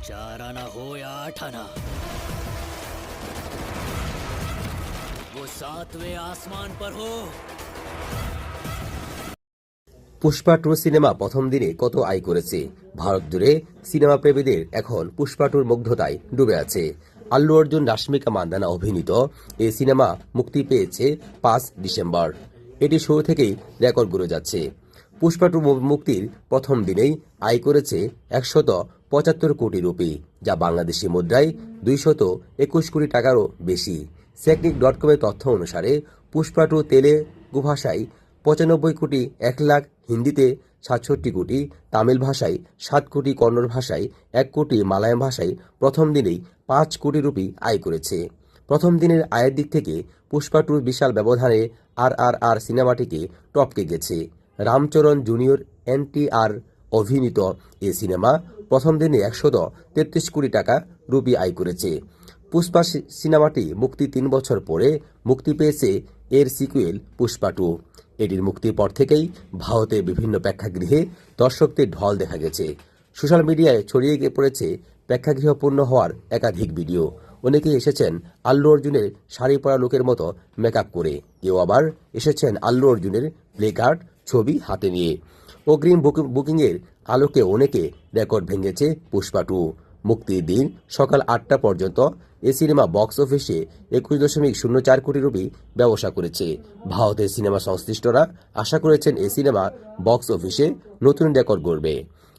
4 आना हो या 8 आना, वो 7वें आसमान पर हो। পুষ্পা টু সিনেমা প্রথম দিনে কত আয় করেছে? ভারত জুড়ে সিনেমা প্রেমীদের এখন পুষ্পা টুর মুগ্ধতায় ডুবে আছে। আল্লু অর্জুন রাশ্মিকা মান্দানা অভিনীত এই সিনেমা মুক্তি পেয়েছে 5 ডিসেম্বর। এটি শুরু থেকেই রেকর্ড গড়ে যাচ্ছে। পুষ্পা টু মুক্তির প্রথম দিনেই আয় করেছে 175 কোটি রুপি, যা বাংলাদেশি মুদ্রায় 221 কোটি টাকারও বেশি। সেকনিক.com-এর তথ্য অনুসারে পুষ্পা টু তেলেগু ভাষায় 95 কোটি, 1 লাখ, হিন্দিতে 67 কোটি, তামিল ভাষায় 7 কোটি, কন্নড় ভাষায় 1 কোটি, মালায়াম ভাষায় প্রথম দিনেই 5 কোটি রুপি আয় করেছে। প্রথম দিনের আয়ের দিক থেকে পুষ্পা টুর বিশাল ব্যবধানে RRR সিনেমাটিকে টপকে গেছে। রামচরণ জুনিয়র NTR অভিনীত এ সিনেমা প্রথম দিনে 133 কোটি টাকা রুপি আয় করেছে। পুষ্পা সিনেমাটি মুক্তি 3 বছর পরে মুক্তি পেয়েছে এর সিকুয়েল পুষ্পা টু। এটির মুক্তির পর থেকেই ভারতের বিভিন্ন প্রেক্ষাগৃহে দর্শকদের ঢল দেখা গেছে। সোশ্যাল মিডিয়ায় ছড়িয়ে পড়েছে প্রেক্ষাগৃহ পূর্ণ হওয়ার একাধিক ভিডিও। অনেকেই এসেছেন আল্লু অর্জুনের শাড়ি পরা লোকের মতো মেকআপ করে, কেউ আবার এসেছেন আল্লু অর্জুনের প্লে কার্ড ছবি হাতে নিয়ে। অগ্রিম বুকিংয়ের আলোকে অনেকে রেকর্ড ভেঙেছে পুষ্পা টু। মুক্তির দিন সকাল 8টা পর্যন্ত এ সিনেমা বক্স অফিসে 21.04 কোটি রুপি ব্যবসা করেছে। ভারতের সিনেমা সংশ্লিষ্টরা আশা করেছেন এ সিনেমা বক্স অফিসে নতুন রেকর্ড গড়বে।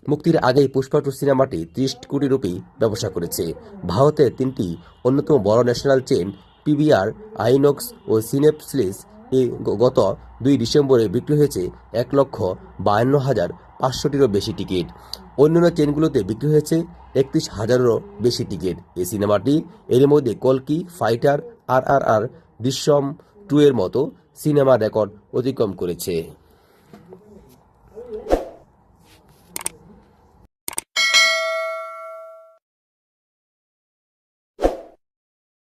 মুক্তির আগেই পুষ্পা টু সিনেমাটি 30 কোটি রুপি ব্যবসা করেছে। ভারতের 3টি অন্যতম বড় ন্যাশনাল চেইন PVR, আইনক্স ও সিনেপ্লেক্স গত 2 ডিসেম্বরে বিক্রি হয়েছে 1,52,500-টিরও বেশি টিকিট। অন্যান্য চেইনগুলোতে বিক্রি হয়েছে 31,000-এরও বেশি টিকিট। এই সিনেমাটি এর মধ্যে কল্কি, ফাইটার, RRR, দৃশ্যম 2 এর মতো সিনেমা রেকর্ড অতিক্রম করেছে।